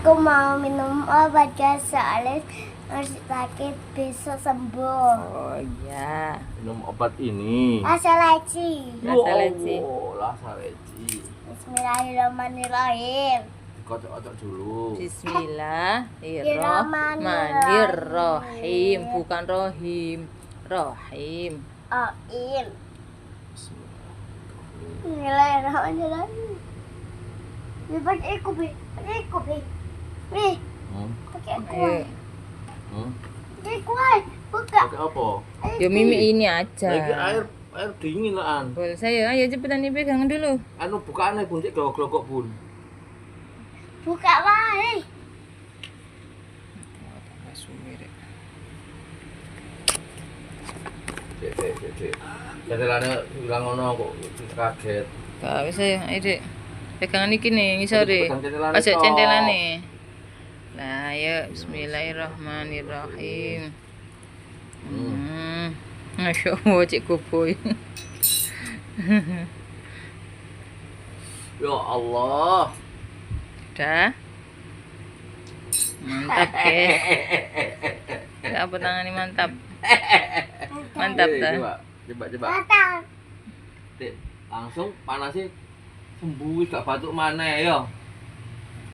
Aku mau minum obat ya soalnya sakit bisa sembuh. Oh iya. Minum obat ini. Rasa leci. Rasa leci. Rasa leci. Bismillahirrahmanirrahim. Kocok-kocok dulu. Bismillahirrahmanirrahim. Bukan rohim. Rohim. Oim. Bismillahirrahmanirrahim. Bismillahirrahmanirrahim. Pakai aku, Bi. Pakai aku, Bi. Bi, pakai aku. Ayo. Pakai kuai. Buka. Pakai apa? Yo mimi ini aja. Lagi air dingin lah an. Boleh saya, ayo cepetan dipegang dulu. Anu bukaannya pun cek glogok pun. Buka wae. Cek. Jadilannya bilang ngono kok kaget. Gak bisa ya, ayo dek. Pegangan iki nih, ngisore. Pegang centelane Aja tok. centelane. Nah, ayo bismillahirrahmanirrahim. Masya Allah, cik kuboy. Ya Allah. Udah. Mantap, guys. Ya, apa tangannya mantap. Mantap Oke, dah. Coba. Matang. Dek, langsung panasnya sembuh gak batuk maneh ya.